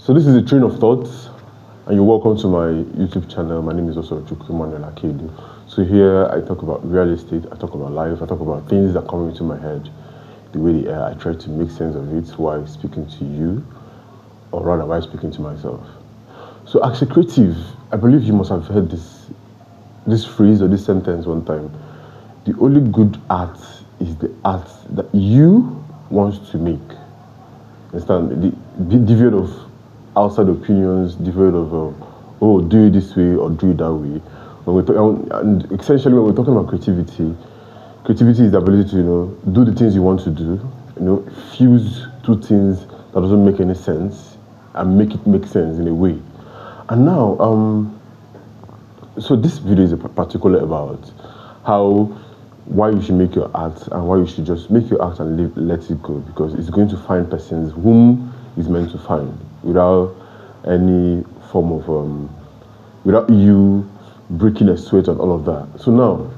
So this is a train of thoughts, and you're welcome to my YouTube channel. My name is also Chukwuemmanuel Akedu. So here I talk about real estate, I talk about life, I talk about things that come into my head, the way they are. I try to make sense of it while speaking to you, or rather while speaking to myself. So as a creative, I believe you must have heard this phrase or this sentence one time. The only good art is the art that you want to make. Understand? Devoid of outside opinions, devoid of do it this way or do it that way. When we talk, and essentially when we're talking about creativity is the ability to do the things you want to do, fuse two things that doesn't make any sense and make it make sense in a way. And now, so this video is particular about why you should make your art and why you should just make your art and let it go, because it's going to find persons whom it's meant to find without any form of without you breaking a sweat and all of that. So now,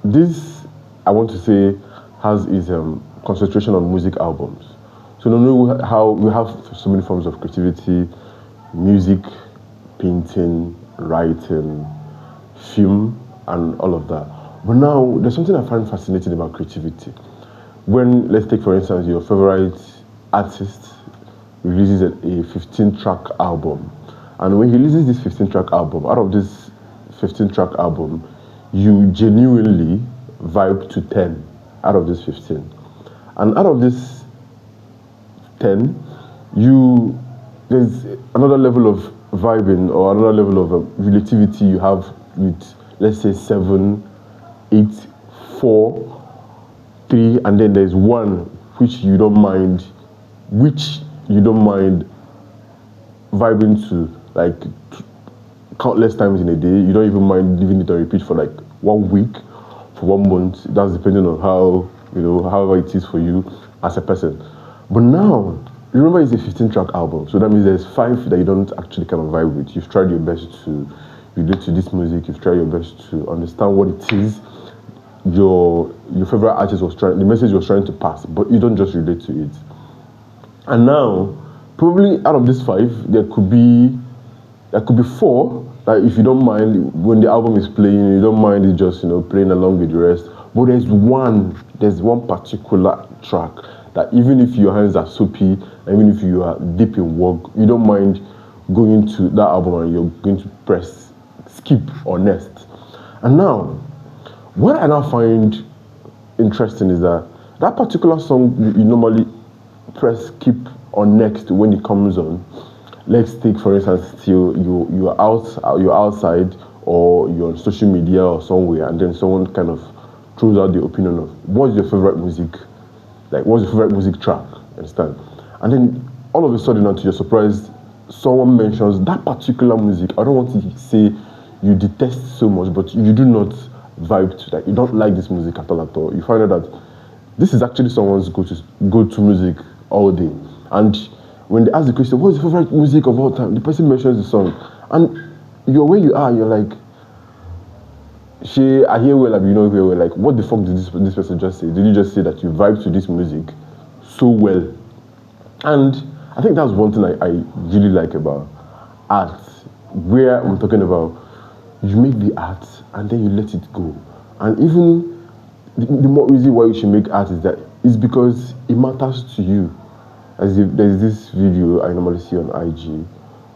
this I want to say has its concentration on music albums. So you know how we have so many forms of creativity: music, painting, writing, film, and all of that. But now, there's something I find fascinating about creativity. When, let's take for instance, your favorite artist releases a 15-track album. And when he releases this 15-track album, out of this 15-track album, you genuinely vibe to 10 out of this 15. And out of this 10, there's another level of vibing or another level of relativity you have with, let's say, 7, 8, 4, 3, and then there's 1 which you don't mind vibing to like countless times in a day. You don't even mind leaving it on repeat for like 1 week, for 1 month. That's depending on how, however it is for you as a person. But now, remember it's a 15-track album, so that means there's 5 that you don't actually kind of vibe with. You've tried your best to relate to this music, you've tried your best to understand what it is your favorite artist the message was trying to pass, but you don't just relate to it. And now, probably out of these 5, there could be 4 that if you don't mind when the album is playing, you don't mind it just playing along with the rest. But there's one particular track that even if your hands are soapy, even if you are deep in work, you don't mind going to that album and you're going to press skip or next. And now, what I now find interesting is that particular song you normally press skip or next when it comes on. Let's take for instance, you're outside or you're on social media or somewhere, and then someone kind of throws out the opinion of what's your favorite music, like what's your favorite music track, understand? And then all of a sudden, until you're surprised, someone mentions that particular music. I don't want to say you detest so much, but you do not vibe to that. You don't like this music at all. You find out that this is actually someone's go-to music all day. And when they ask the question, what's your favorite music of all time? The person mentions the song. And where you are, you're like, I hear well, like, what the fuck did this person just say? Did you just say that you vibe to this music so well? And I think that's one thing I really like about art, where I'm talking about you make the art and then you let it go. And even the more reason why you should make art is because it matters to you. As if there's this video I normally see on IG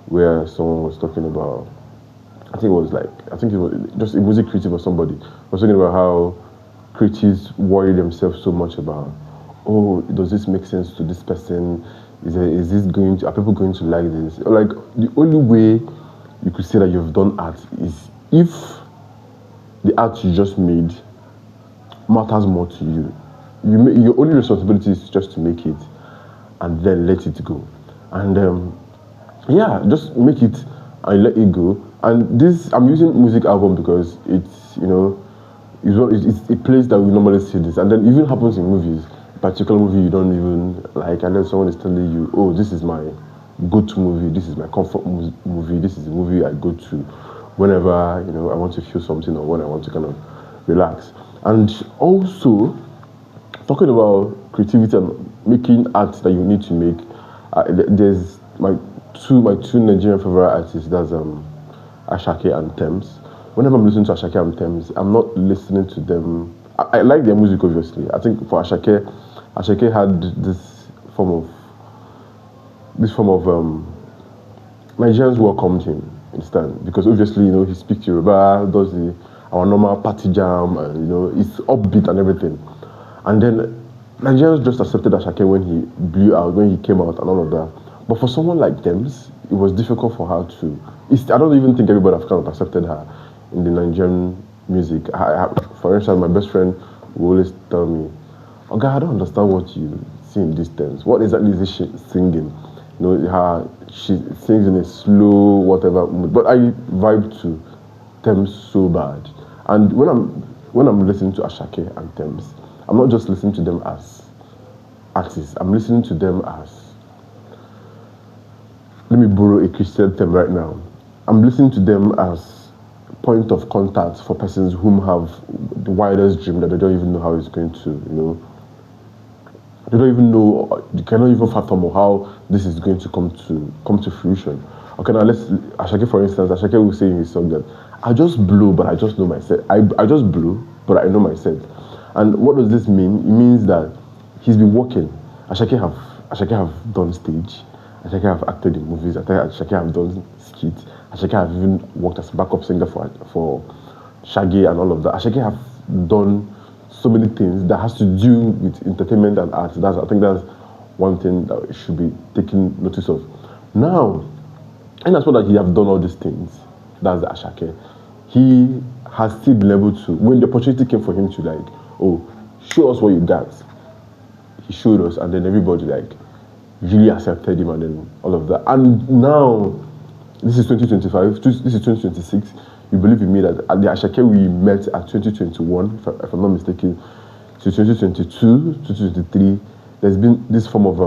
where someone was talking about, I think it was just a music critic or somebody was talking about how critics worry themselves so much about, does this make sense to this person? Are people going to like this? Like, the only way you could say that you've done art is if the art you just made matters more to you. Your only responsibility is just to make it and then let it go. And just make it and let it go. And I'm using music album because it's a place that we normally see this. And then it even happens in movies. A particular movie you don't even like, and then someone is telling you, this is my go-to movie, this is my comfort movie, this is the movie I go to whenever I want to feel something or when I want to kind of relax. And also, talking about creativity and making art that you need to make, there's my my two Nigerian favorite artists. That's Ashake and Thames. Whenever I'm listening to Ashake and Thames, I'm not listening to them. I like their music, obviously. I think for Ashake had this form of Nigerians welcomed him, understand? Because obviously, he speaks Yoruba, does our normal party jam, and it's upbeat and everything. And then Nigerians just accepted Ashake when he blew out, when he came out, and all of that. But for someone like Thames, it was difficult for her to. I don't even think everybody have kind of accepted her in the Nigerian music. For instance, my best friend will always tell me, "Oh God, I don't understand what you see in these Thames. What exactly is she singing? She sings in a slow whatever mood." But I vibe to Thames so bad. And when I'm listening to Ashake and Thames, I'm not just listening to them as artists. I'm listening to them as, let me borrow a Christian term right now. I'm listening to them as point of contact for persons whom have the wildest dream that they don't even know how it's going to, they don't even know, they cannot even fathom how this is going to come to fruition. Okay, now Ashake, for instance, Ashake will say in his song that I just blew, but I just know myself. I just blew, but I know myself. And what does this mean? It means that he's been working. Ashake have done stage. Ashake have acted in movies. Ashake have done skits. Ashake have even worked as a backup singer for Shaggy and all of that. Ashake have done so many things that has to do with entertainment and art. I think that's one thing that should be taken notice of. Now, and that's what that he have done all these things. That's the Ashake. He has still been able to, when the opportunity came for him to show us what you got, he showed us, and then everybody really accepted him, and then all of that. And now, this is 2025, this is 2026. You believe in me that at the Ashake we met at 2021, if I'm not mistaken, to 2022, 2023, there's been this form of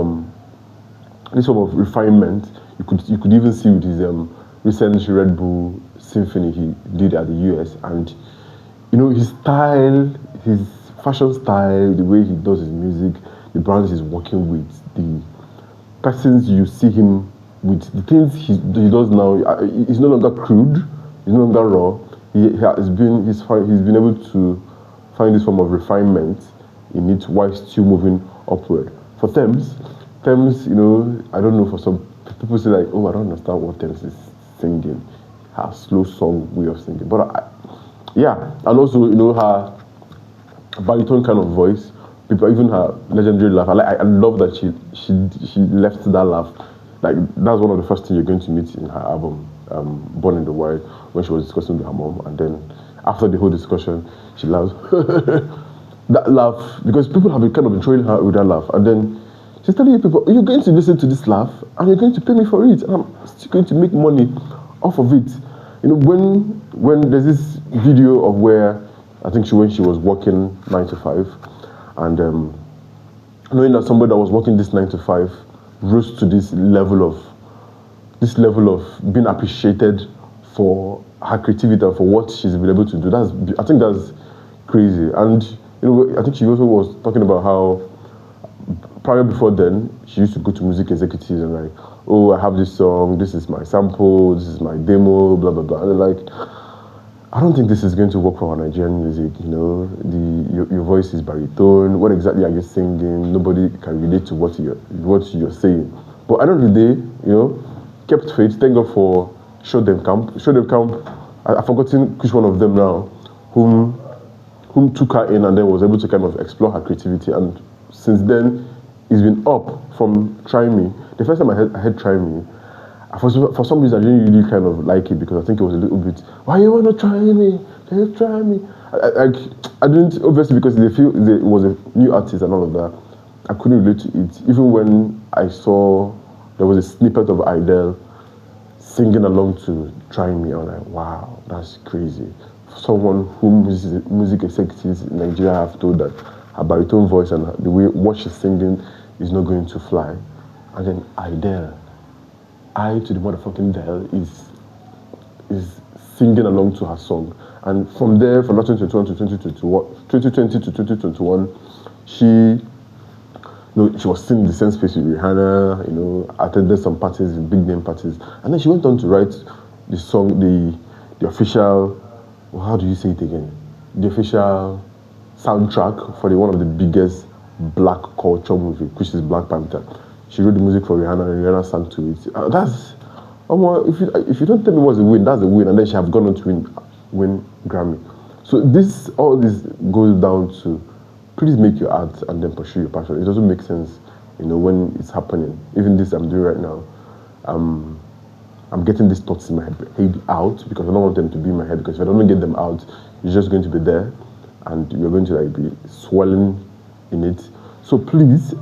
refinement. You could even see with his recent Red Bull Symphony he did at the US, and his style, his fashion style, the way he does his music, the brands he's working with, the persons you see him with, the things he does now. He's no longer crude, he's no longer raw. He's been able to find this form of refinement in it while still moving upward. For Thames, I don't know, for some people say I don't understand what Thames is singing, her slow song way of singing. But and also her baritone kind of voice. People, even her legendary laugh. I love that she left that laugh. That's one of the first things you're going to meet in her album, Born in the Wild, when she was discussing with her mom, and then after the whole discussion, she laughs. That laugh, because people have been kind of trolling her with that laugh, and then she's telling you people, you're going to listen to this laugh, and you're going to pay me for it, and I'm still going to make money off of it. When there's this video of where I think when she was working 9 to 5, and knowing that somebody that was working this 9 to 5 rose to this level of being appreciated for her creativity and for what she's been able to do. I think that's crazy. And I think she also was talking about how prior before then she used to go to music executives and I have this song, this is my sample, this is my demo, blah blah blah. And they're I don't think this is going to work for our Nigerian music. Your voice is baritone. What exactly are you singing? Nobody can relate to what you're saying. But at the end of the day, kept faith. Thank God for Show Them Camp. I've forgotten which one of them now, whom took her in and then was able to kind of explore her creativity. And since then, it's been up from Try Me. The first time I heard Try Me, for some reason I didn't really kind of like it because I think it was a little bit, why you want to try me? Can you try me? I didn't, obviously, because they feel it was a new artist and all of that. I couldn't relate to it. Even when I saw there was a snippet of Idel singing along to Try Me, I'm like, wow, that's crazy. For someone whom music executives in Nigeria have told that her baritone voice and the way what she's singing is not going to fly. And then Idel, I to the motherfucking Del is singing along to her song. And from there, from 2021 to 2020 to 2021, she No, she was singing the same space with Rihanna, attended some parties, big name parties. And then she went on to write the song, the official, well, how do you say it again? The official soundtrack for one of the biggest black culture movie, which is Black Panther. She wrote the music for Rihanna and Rihanna sang to it. If you don't tell me what's a win, that's a win. And then she have gone on to win Grammy. So all this goes down to, please make your art and then pursue your passion. It doesn't make sense, when it's happening. Even this I'm doing right now, I'm getting these thoughts in my head out because I don't want them to be in my head, because if I don't get them out, it's just going to be there and you're going to be swelling in it. So please,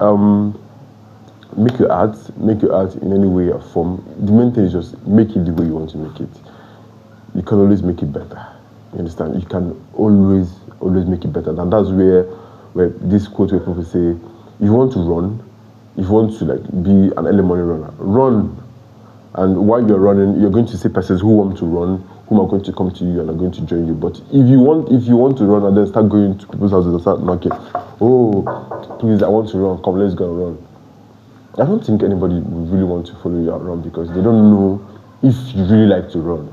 make your art in any way or form. The main thing is just make it the way you want to make it. You can always make it better. You understand? You can always make it better. And that's where this quote where people say, if you want to run, if you want to be an early morning runner, run. And while you're running, you're going to see persons who want to run, whom are going to come to you and are going to join you. But if you want to run and then start going to people's houses and start knocking, oh, please, I want to run, come, let's go and run. I don't think anybody would really want to follow you and run because they don't know if you really like to run.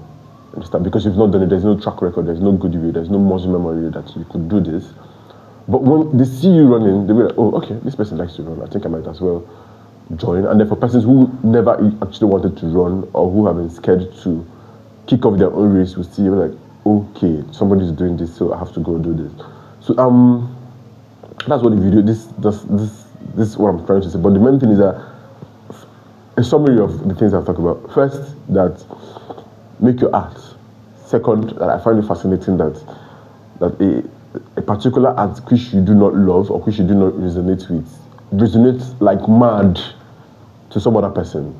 Understand? Because you've not done it, there's no track record, there's no good view, there's no muscle memory that you could do this. But when they see you running, they'll be like, oh, okay, this person likes to run. I think I might as well join. And then for persons who never actually wanted to run or who have been scared to kick off their own race, will see you like, okay, somebody's doing this, so I have to go do this. So that's what the video. This is what I'm trying to say. But the main thing is that a summary of the things I've talked about. First, that make your art. Second, that I find it fascinating that a particular art which you do not love or which you do not resonate with resonates like mad to some other person.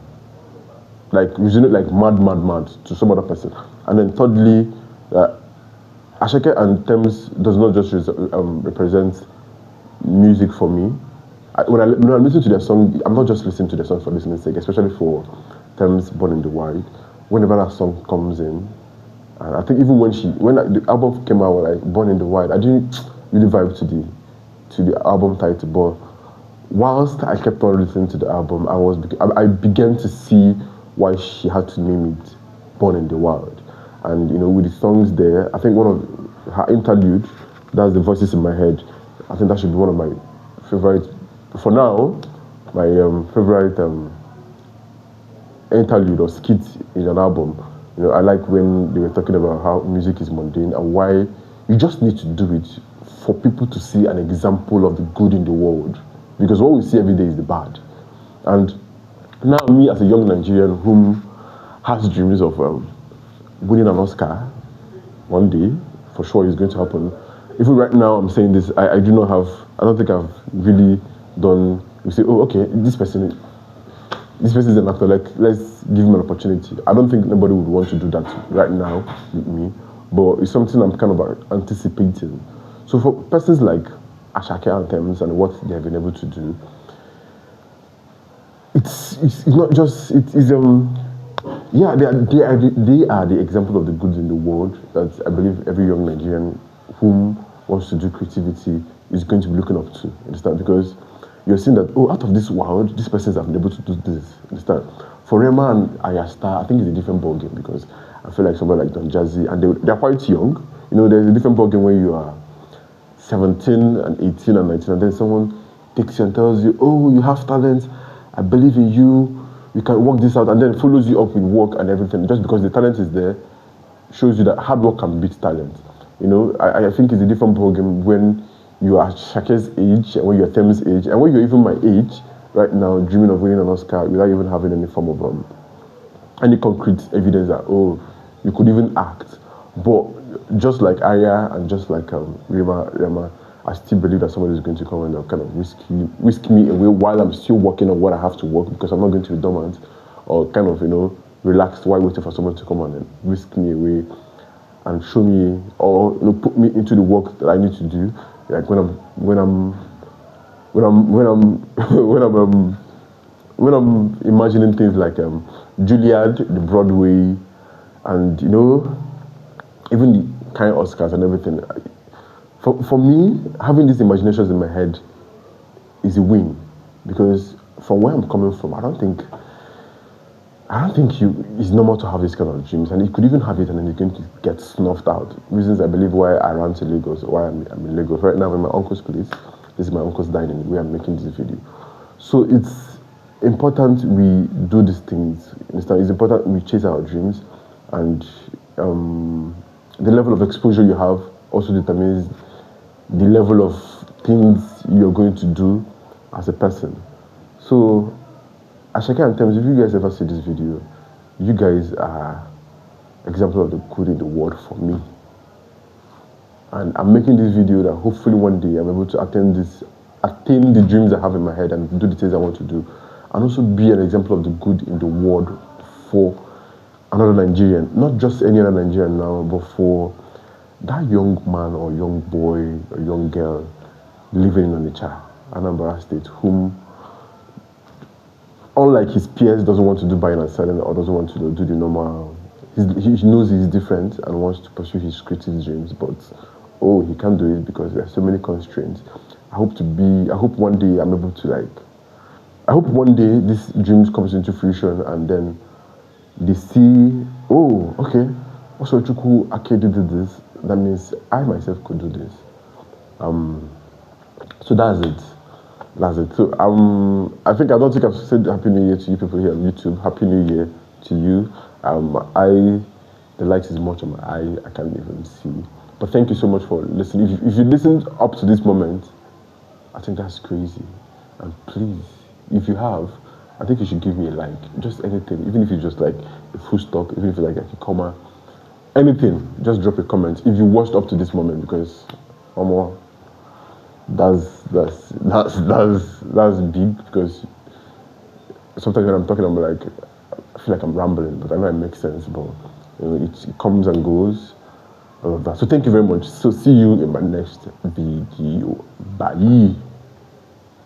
Like resonate like mad to some other person. And then thirdly, Asake and Tems does not just represent music for me. When I listen to their song, I'm not just listening to their song for listening's sake, especially for Tems Born in the Wild. Whenever that song comes in, and I think even when the album came out, like Born in the Wild, I didn't really vibe to the album title, but whilst I kept on listening to the album, I began to see why she had to name it Born in the Wild. And with the songs there, I think one of her interlude, that's the voices in my head, I think that should be one of my favorite, for now, my favorite interlude or skit in an album. I like when they were talking about how music is mundane and why you just need to do it for people to see an example of the good in the world. Because what we see every day is the bad. And now me as a young Nigerian whom has dreams of winning an Oscar one day, for sure it's going to happen. Even right now I'm saying this, I don't think I've really done, you say, oh, okay, this person is an actor, let's give him an opportunity. I don't think nobody would want to do that right now with me, but it's something I'm kind of anticipating. So for persons like Asake and Tems and what they have been able to do, it's not just, they are the example of the goods in the world that I believe every young Nigerian whom wants to do creativity is going to be looking up to. Understand? Because you're seeing that, out of this world, these persons have been able to do this. Understand? For Rema and Ayasta, I think it's a different ballgame because I feel like somebody like Don Jazzy, and they're quite young. There's a different ballgame when you are 17 and 18 and 19, and then someone takes you and tells you, oh, you have talent, I believe in you, you can work this out, and then follows you up with work and everything. Just because the talent is there, shows you that hard work can beat talent. I think it's a different ballgame when you are Shake's age, and when you're Tems' age, and when you're even my age, right now, dreaming of winning an Oscar without even having any form of any concrete evidence that, oh, you could even act. But just like Arya and just like Rema, I still believe that somebody is going to come and kind of whisk me away while I'm still working on what I have to work, because I'm not going to be dormant or kind of, relaxed while waiting for someone to come and whisk me away and show me or put me into the work that I need to do. Like when I'm imagining things like Juilliard, the Broadway, and even the kind of Oscars and everything. For me, having these imaginations in my head is a win. because from where I'm coming from, I don't think it's normal to have this kind of dreams, and you could even have it and then it's going to get snuffed out. Reasons I believe why I ran to Lagos, why I'm in Lagos right now in my uncle's place. This is my uncle's dining where I'm making this video. So it's important we do these things. It's important we chase our dreams, and the level of exposure you have also determines the level of things you're going to do as a person. So, Ashake and Thames, if you guys ever see this video, you guys are example of the good in the world for me. And I'm making this video that hopefully one day I'm able to attain the dreams I have in my head and do the things I want to do. And also be an example of the good in the world for another Nigerian. Not just any other Nigerian now, but for that young man or young boy or young girl living in Onitsha, Anambra State, whom, unlike his peers, doesn't want to do buying and selling or doesn't want to do the normal. He knows he's different and wants to pursue his creative dreams, but he can't do it because there are so many constraints. I hope one day I'm able to I hope one day this dreams comes into fruition and then they see, okay, also Chukwu Akedi did this. That means I myself could do this. So that's it. So I don't think I've said Happy New Year to you people here on YouTube. Happy New Year to you. The light is much on my eye. I can't even see. But thank you so much for listening. If you listened up to this moment, I think that's crazy. And please, if you have, I think you should give me a like. Just anything, even if it's just like a full stop, even if it's like a comma, anything. Just drop a comment if you watched up to this moment, because that's big. Because sometimes when I'm talking, I feel like I'm rambling, but I know it makes sense. But it comes and goes. All of that. So thank you very much. So see you in my next video. Bye.